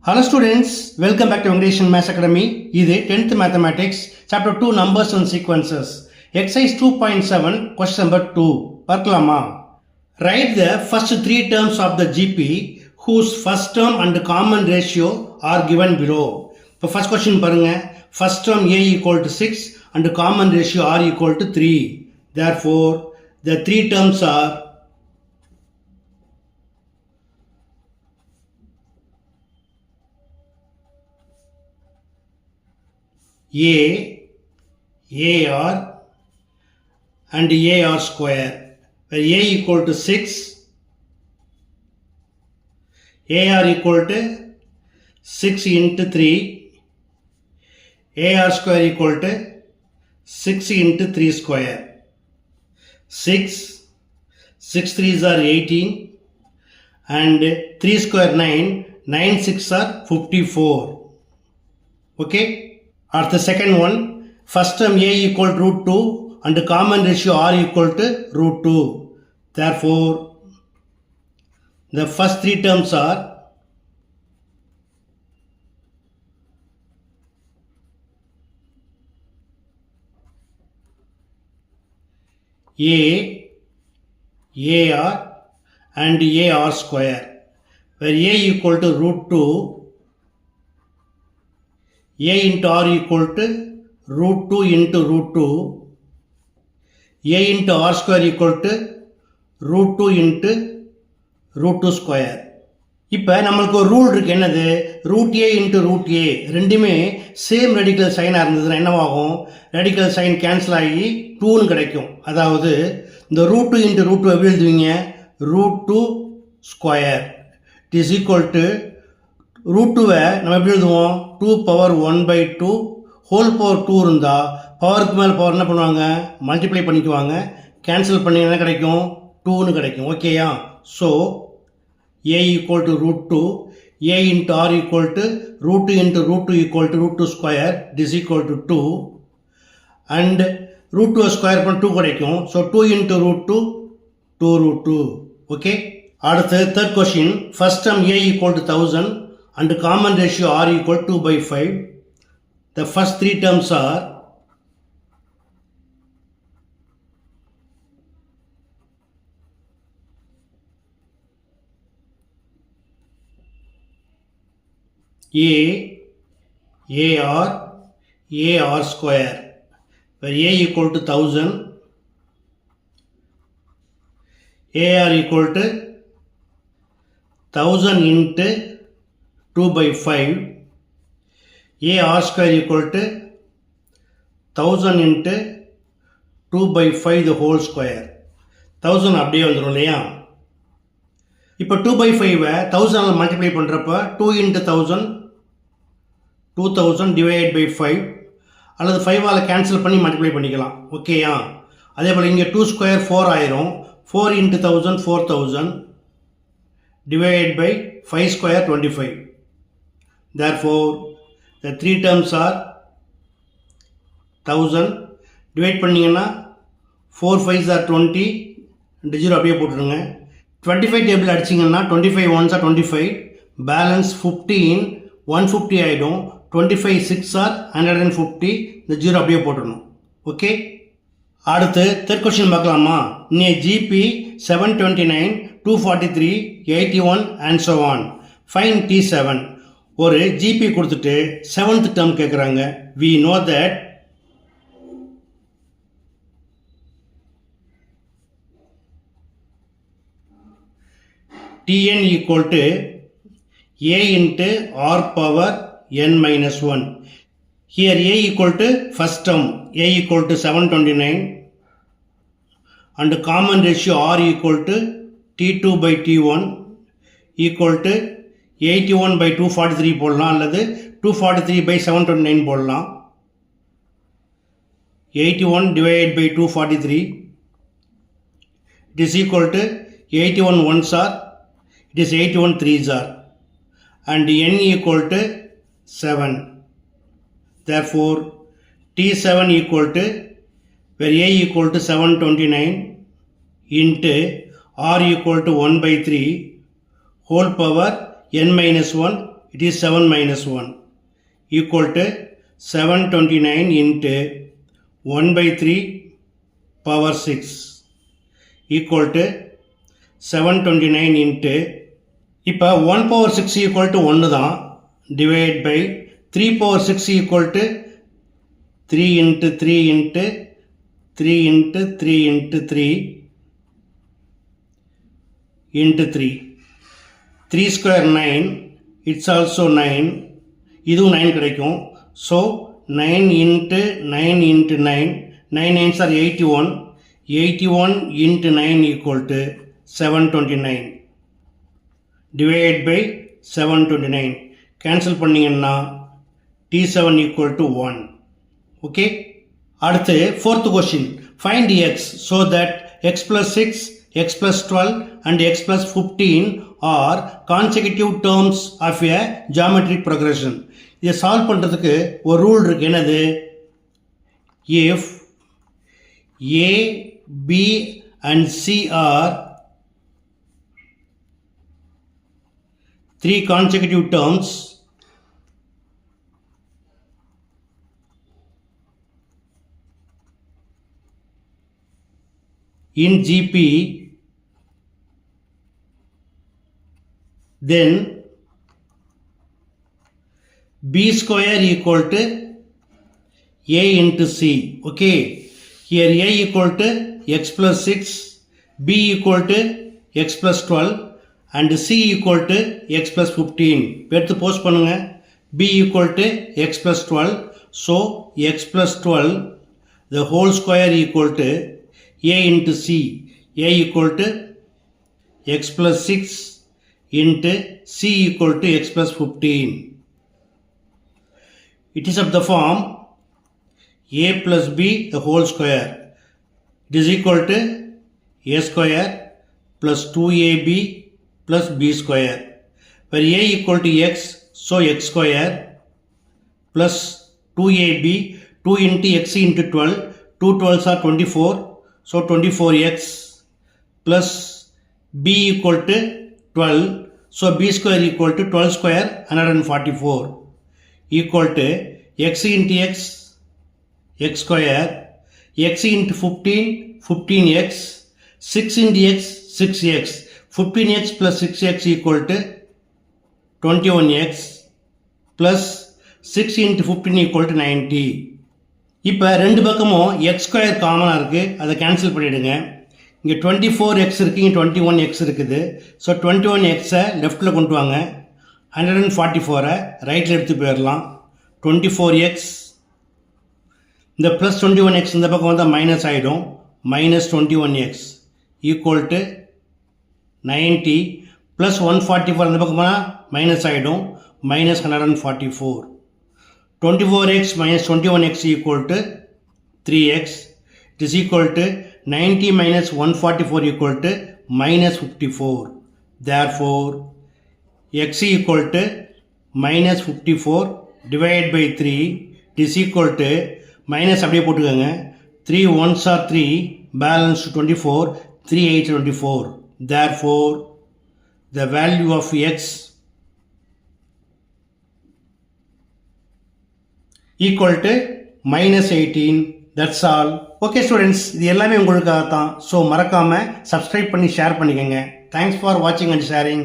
Hello students, welcome back to English and Maths Academy. இது 10th Mathematics, Chapter 2 Numbers and Sequences. Exercise 2.7, question number 2. பார்க்கலாமா? Write the first three terms of the GP whose first term and common ratio are given below. இப்போ first question பாருங்க. First term A equal to 6 and common ratio R equal to 3. Therefore, the three terms are A, AR and AR square, where A equal to 6, AR equal to 6 into 3, AR square equal to 6 into 3 square. 6 3s are 18 and 3 square 9, 9 6 are 54. Okay? Or the second one, first term A equal to root 2 and common ratio R equal to root 2. Therefore, the first three terms are A, AR and AR square, where A equal to root 2, A into R equal to root 2 into root 2, A into R square equal to root 2 into root 2 square. இப்போ நம்மளுக்கு ஒரு rule இருக்குது, என்னது? Root A into root ஏ ரெண்டுமே same radical சைனாக இருந்ததுன்னா என்னவாகும்? Radical sign cancel ஆகி 2ன்னு கிடைக்கும். அதாவது இந்த ரூட் 2 இன்ட்டு ரூட் 2 எப்படி எழுதுவீங்க? Root 2 square it is equal to root 2வை நம்ம எப்படி எழுதுவோம்? 2 பவர் 1/2 ஹோல் பவர் 2 இருந்தால் பவருக்கு மேலே பவர் என்ன பண்ணுவாங்க? மல்டிப்ளை பண்ணிக்குவாங்க. கேன்சல் பண்ணி என்ன கிடைக்கும்? 2ன்னு கிடைக்கும். ஓகேயா? So A equal to root 2, A into R equal to root 2 into root 2 equal to root 2 square, this equal to 2, and root 2 square பண்ண 2 கிடைக்கும். So 2 into root 2, 2 root 2. Okay? அடுத்து third question, first term A equal to 1000 and common ratio R equal to 2/5. The first three terms are A, AR, AR square, where A equal to 1000, AR equal to 1000 into 2/5, AR square equal to 1000 into 2/5 the whole square. 1000 அப்படியே வந்துடும் இல்லையா? இப்போ 2/5வை 1000 multiply பண்ணுறப்ப 2 into 1000 2000 divide by 5, அல்லது 5ஆல் cancel பண்ணி multiply பண்ணிக்கலாம். ஓகேயா? அதே போல் இங்கே 2 ஸ்கொயர் 4 ஆயிரும். 4 into 1000 4000 divide by 5 square 25. Therefore, the three terms are 1000 divide பண்ணிங்கன்னா 4 5s are 20, 0 அப்படியே போட்டுருங்க. 25 டேபிள் அடிச்சிங்கன்னா 25 1s are 25, பேலன்ஸ் 15 150 ஆகிடும். 25 6 are 150, இந்த 0 அப்படியே போட்டுடணும். ஓகே? அடுத்து தேர்ட் கொஸ்டின் பார்க்கலாமா? நீ GB 729 243 81 and so on. Fine T7. ஒரு ஜிபி கொடுத்துட்டு 7th டேர்ம் கேட்குறாங்க. we know that Tn equal to A into R power n minus 1. Here A equal to first term, A equal to 729 and common ratio R equal to T2 by T1 equal to 81 by 243 போடலாம், அல்லது 243 by 729 போடலாம். 81 divided by 243, it is equal to 81 1s are, it is 81 3s are, and n equal to 7. Therefore, T7 equal to, where A equal to 729 into R equal to 1/3 whole power n minus 1 it is 7 minus 1 equal to 729 into 1 by 3 power 6 equal to 729 into இப்போ 1 power 6 equal to 1 தான் divide by 3 power 6 equal to 3 into 3 into 3 into 3 into 3 into 3 3 square 9 it's also 9 இதுவும் 9 கிடைக்கும் so 9 into 9 into 9 9 9s are 81 81 into 9 equal to 729 divided by 729 cancel பண்ணிங்கன்னா T7 equal to 1 okay அடுத்து fourth question find x so that x plus 6 x plus 12 and x plus 15 are consecutive terms of a geometric progression இதை solve பண்ணுறதுக்கு ஒரு rule இருக்கு என்னது if a b and c are three consecutive terms in GP then b square equal to a into c okay here a equal to x plus 6 b equal to x plus 12 and c equal to x plus 15 எடுத்து post பண்ணுங்க b equal to x plus 12 so x plus 12 the whole square equal to a into c a equal to x plus 6 into c equal to x plus 15 it is of the form a plus b the whole square it is equal to a square plus 2ab plus b square where a equal to x so x square plus 2ab 2 into x into 12 2 12s are 24 so 24x plus b equal to 12 so b square equal to 12 square 144 equal to x into x x square x into 15 15x 6 into x 6x 15x plus 6x equal to 21x plus 6 into 15 equal to 90 இப்போ ரெண்டு பக்கமும் x square காமனாக இருக்குது அதை cancel பண்ணிவிடுங்க இங்கே 24x இருக்குது இங்கே 21x இருக்குது ஸோ 21xை லெஃப்ட்டில் கொண்டு வாங்க 144ஐ ரைட்டில் எடுத்து போயிடலாம் 24x இந்த ப்ளஸ் 21x இந்த பக்கம் வந்தால் மைனஸ் ஆகிடும் minus 21x equal to 90 plus 144 இந்த பக்கம் போனால் மைனஸ் ஆகிடும் minus 144 24x minus 21x equal to 3x it is equal to 90 minus 144 equal to minus 54 therefore x equal to minus 54 divided by 3 it is equal to minus அப்படியே போட்டுக்கோங்க 3 1s are 3 balance 24 3 8 24 therefore the value of x equal to minus 18 that's all okay students இது எல்லாமே உங்களுக்காக தான் so மறக்காமல் subscribe பண்ணி share பண்ணிக்கோங்க thanks for வாட்சிங் அண்ட் ஷேரிங்